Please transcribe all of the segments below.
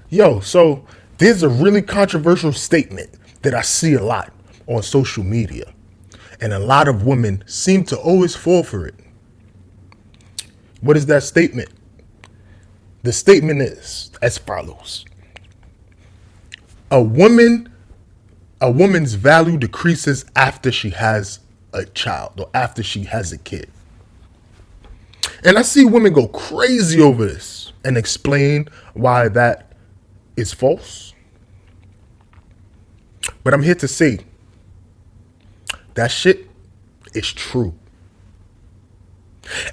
Yo, so there's a really controversial statement that I see a lot on social media, and a lot of women seem to always fall for it. What is that statement? The statement is as follows: A woman, a woman's value decreases after she has a child or after she has a kid. And I see women go crazy over this and explain why that is false. But I'm here to say that shit is true.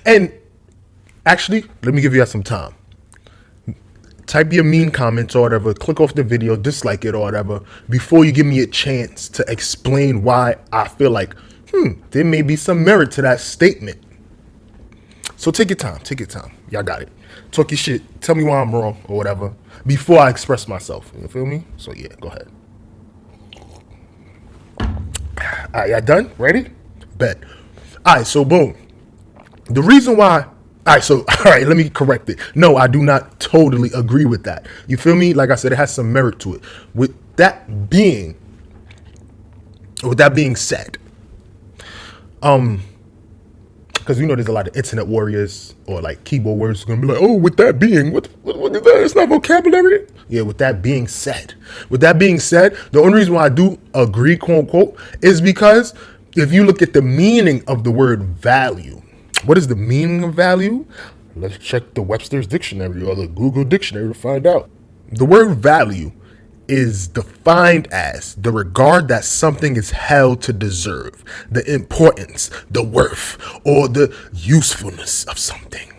And actually, let me give you guys some time. Type your mean comments or whatever, click off the video, dislike it or whatever, before you give me a chance to explain why I feel like, there may be some merit to that statement. So take your time, Y'all got it. Talk your shit, tell me why I'm wrong or whatever, before I express myself. You feel me? So yeah, go ahead. All right, y'all done? Ready? Bet. All right, so boom. The reason why, all right, let me correct it. No, I do not totally agree with that. You feel me? Like I said, it has some merit to it. With that being said, because there's a lot of internet warriors or like keyboard warriors gonna be like, oh, with that being, what is that? It's not vocabulary. Yeah, with that being said, the only reason why I do agree, quote unquote, is because if you look at the meaning of the word value, what is the meaning of value? Let's check the Webster's dictionary or the Google dictionary to find out. The word value is defined as the regard that something is held to deserve, the importance, the worth, or the usefulness of something.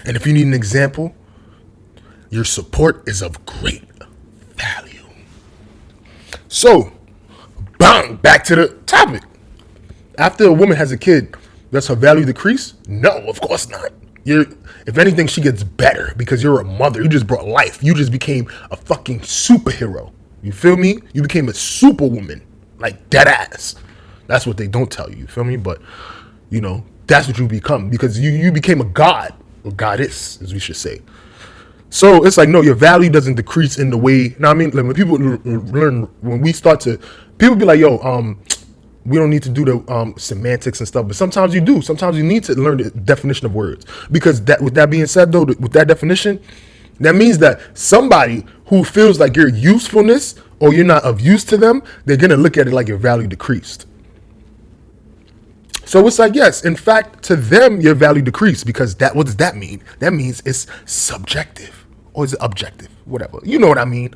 And if you need an example, your support is of great value. So, bang, back to the topic. After a woman has a kid, does her value decrease? No, of course not. If anything, she gets better because you're a mother. You just brought life. You just became a fucking superhero. You feel me? You became a superwoman, like dead ass. That's what they don't tell you. You feel me? But that's what you become because you became a god or goddess, as we should say. So it's like, no, your value doesn't decrease in the way. Now, I mean, like when people learn, when we start to, people be like, yo, we don't need to do the semantics and stuff, but sometimes you do. Sometimes you need to learn the definition of words. Because with that being said, though, with that definition, that means that somebody who feels like your usefulness or you're not of use to them, they're going to look at it like your value decreased. So it's like, yes, in fact, to them, your value decreased because what does that mean? That means it's subjective or is it objective? Whatever. You know what I mean?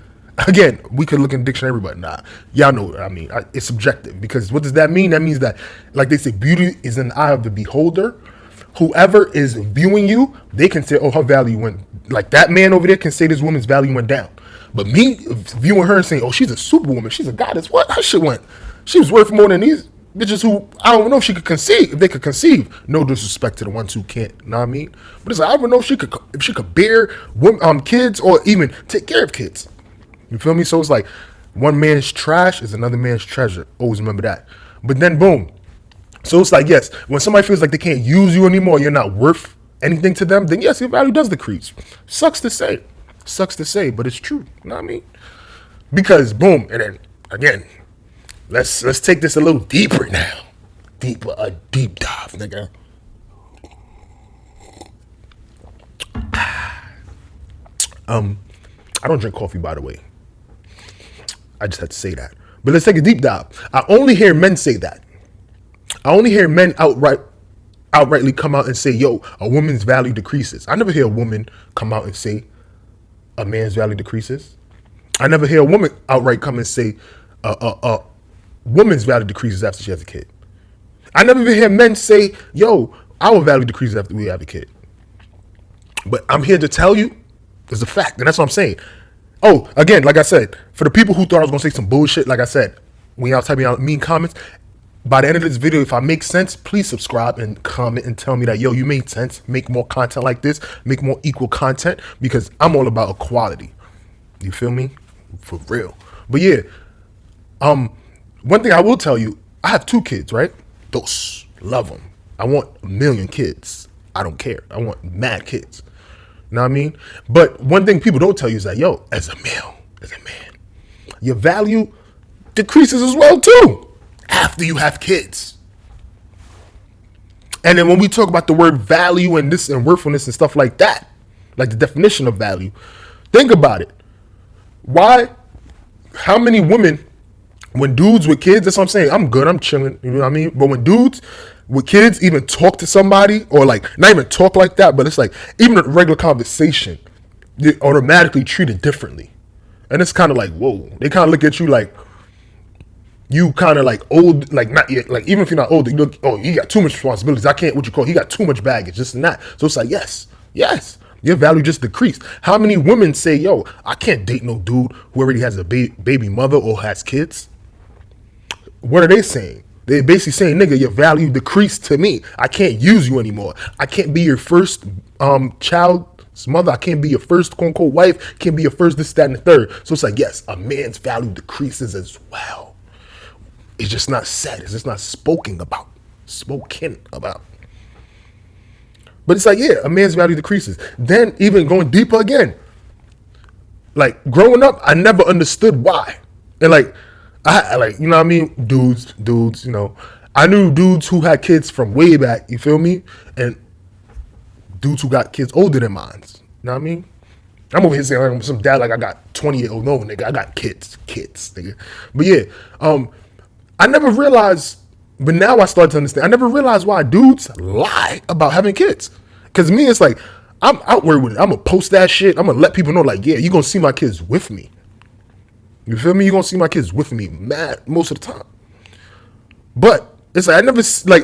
Again, we could look in the dictionary, but nah, y'all know what I mean. It's subjective because what does that mean? That means that, like they say, beauty is in the eye of the beholder. Whoever is viewing you, they can say, oh, her value went, like that man over there can say this woman's value went down. But me viewing her and saying, oh, she's a superwoman, she's a goddess, what? Her shit went, she was worth more than these bitches who, I don't know if she could conceive, if they could conceive. No disrespect to the ones who can't, you know what I mean? But it's like, I don't know if she could bear kids or even take care of kids. You feel me? So it's like one man's trash is another man's treasure. Always remember that. But then boom. So it's like, yes, when somebody feels like they can't use you anymore, you're not worth anything to them, then yes, your value does decrease. Sucks to say, but it's true. You know what I mean? Because boom, and then again, let's take this a little deeper now. A deep dive, nigga. I don't drink coffee, by the way. I just had to say that. But let's take a deep dive. I only hear men say that. I only hear men outrightly come out and say, yo, a woman's value decreases. I never hear a woman come out and say a man's value decreases. I never hear a woman outright come and say a woman's value decreases after she has a kid. I never even hear men say, yo, our value decreases after we have a kid. But I'm here to tell you, it's a fact, and that's what I'm saying. Oh, again, like I said, for the people who thought I was going to say some bullshit, like I said, when y'all typing out mean comments, by the end of this video, if I make sense, please subscribe and comment and tell me that, yo, you made sense. Make more content like this. Make more equal content because I'm all about equality. You feel me? For real. But yeah, one thing I will tell you, I have 2 kids, right? Those, love them. I want 1 million kids. I don't care. I want mad kids. You know what I mean? But one thing people don't tell you is that, yo, as a male, as a man, your value decreases as well too after you have kids. And then when we talk about the word value and this and worthfulness and stuff like that, like the definition of value, think about it. How many women, when dudes with kids, that's what I'm saying, I'm good, I'm chilling, you know what I mean? But when dudes with kids even talk to somebody, or like, not even talk like that, but it's like, even a regular conversation, they automatically treat it differently. And it's kind of like, whoa, they kind of look at you like, you kind of like old, like not yet, like even if you're not old, you look, oh, he got too much responsibilities. I can't, he got too much baggage, this and that. So it's like, yes, your value just decreased. How many women say, yo, I can't date no dude who already has a baby mother or has kids? What are they saying? They're basically saying, nigga, your value decreased to me. I can't use you anymore. I can't be your first child's mother. I can't be your first quote unquote wife. Can't be your first this, that, and the third. So it's like, yes, a man's value decreases as well. It's just not said. It's just not spoken about. But it's like, yeah, a man's value decreases. Then even going deeper again, like growing up, I never understood why. And like, I like, you know what I mean? Dudes, you know, I knew dudes who had kids from way back, you feel me? And dudes who got kids older than mine, you know what I mean? I'm over here saying like, some dad, like I got 20-year-old, no, nigga, I got kids, nigga. But yeah, I never realized, but now I start to understand. I never realized why dudes lie about having kids. Cause me, it's like, I'm outward with it. I'm gonna post that shit. I'm gonna let people know, like, yeah, you're gonna see my kids with me. You feel me? You're gonna see my kids with me, mad most of the time. But it's like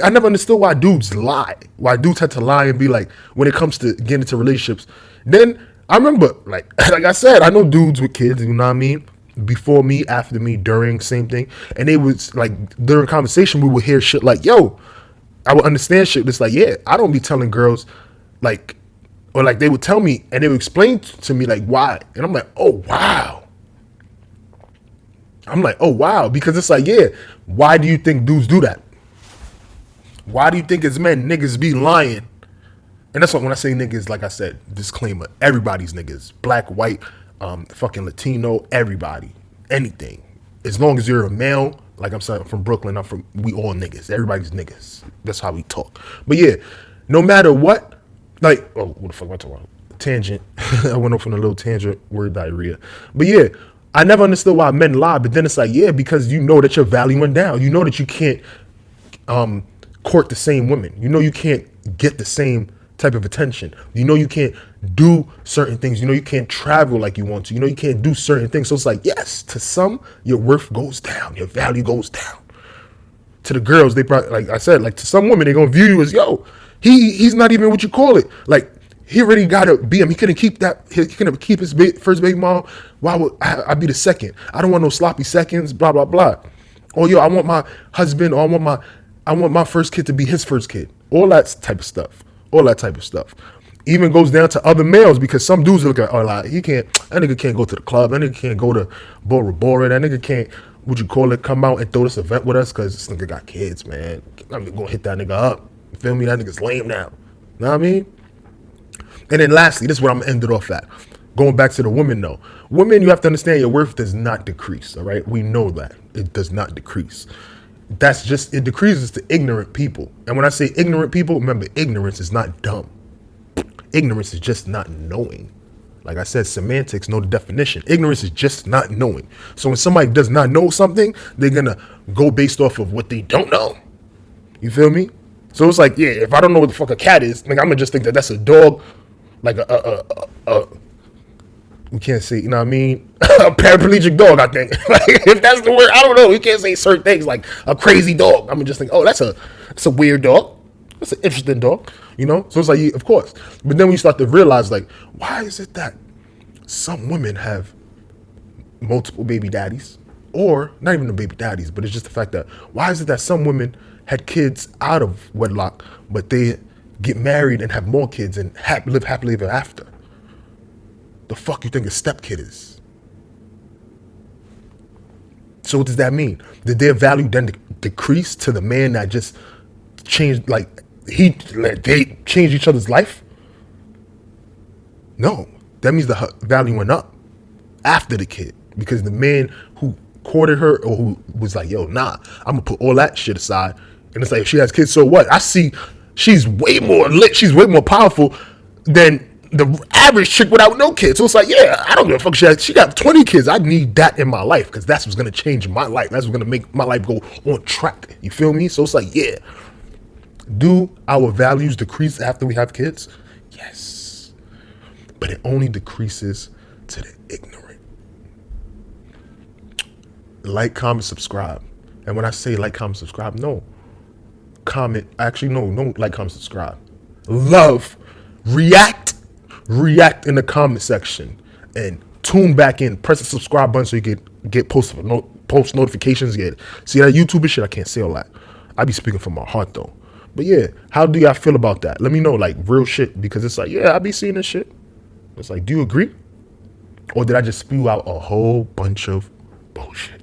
I never understood why dudes lie. Why dudes had to lie and be like, when it comes to getting into relationships. Then I remember, like I said, I know dudes with kids. You know what I mean? Before me, after me, during, same thing. And they was like, during conversation, we would hear shit like, yo, I would understand shit. It's like, yeah, I don't be telling girls, like, or like they would tell me and they would explain to me like why. And I'm like, oh, wow. Because it's like, yeah, why do you think dudes do that? Why do you think as men, niggas be lying? And that's what, when I say niggas, like I said, disclaimer, everybody's niggas, black, white, fucking Latino, everybody, anything. As long as you're a male, like I'm saying, from Brooklyn, we all niggas. Everybody's niggas. That's how we talk. But yeah, no matter what, like, oh, what the fuck am I talking about? Tangent. I went off on a little tangent, word diarrhea. But yeah, I never understood why men lie. But then it's like, yeah, because you know that your value went down. You know that you can't court the same women. You know you can't get the same type of attention. You know you can't do certain things. You know you can't travel like you want to. You know you can't do certain things. So it's like, yes, to some, your worth goes down. Your value goes down. To the girls, they probably, like I said, like to some women, they're going to view you as, yo, he's not even what you call it. Like, he already got a BM. He couldn't keep that. He couldn't keep his first baby mom. Why would I be the second? I don't want no sloppy seconds, blah, blah, blah. Or, yo, I want my husband, or I want my first kid to be his first kid. All that type of stuff. Even goes down to other males, because some dudes look at, oh, like, that nigga can't go to the club. That nigga can't go to Bora Bora. That nigga can't, come out and throw this event with us because this nigga got kids, man. I'm going to hit that nigga up. You feel me? That nigga's lame now. You know what I mean? And then lastly, this is what I'm going to end it off at. Going back to the women, though. Women, you have to understand, your worth does not decrease, all right? We know that. It does not decrease. It decreases to ignorant people. And when I say ignorant people, remember, ignorance is not dumb. Ignorance is just not knowing. Like I said, semantics know the definition. Ignorance is just not knowing. So when somebody does not know something, they're going to go based off of what they don't know. You feel me? So it's like, yeah, if I don't know what the fuck a cat is, like, I'm going to just think that that's a dog, like we can't say, you know what I mean? A paraplegic dog, I think. Like, if that's the word, I don't know. We can't say certain things like a crazy dog. I'm going to just think, oh, that's a weird dog. That's an interesting dog, you know? So it's like, yeah, of course. But then when you start to realize, like, why is it that some women have multiple baby daddies? Or not even the baby daddies, but it's just the fact that, why is it that some women had kids out of wedlock, but they get married and have more kids and live happily ever after? The fuck you think a stepkid is? So what does that mean? Did their value then decrease to the man that just changed, like, they changed each other's life? No, that means the value went up after the kid, because the man who courted her or who was like, yo, nah, I'm gonna put all that shit aside. And it's like, if she has kids, so what? I see she's way more lit, she's way more powerful than the average chick without no kids. So it's like, yeah, I don't give a fuck. She got 20 kids. I need that in my life, because that's what's gonna change my life. That's what's gonna make my life go on track. You feel me? So it's like, yeah. Do our values decrease after we have kids? Yes. But it only decreases to the ignorant. Like, comment, subscribe. And when I say like, comment, subscribe, no. Comment, actually, no, like, comment, subscribe. Love, react in the comment section. And tune back in, press the subscribe button so you can get post notifications. See that YouTuber shit, I can't say all that. I be speaking from my heart though. But yeah, how do y'all feel about that? Let me know, like, real shit, because it's like, yeah, I be seeing this shit. It's like, do you agree? Or did I just spew out a whole bunch of bullshit?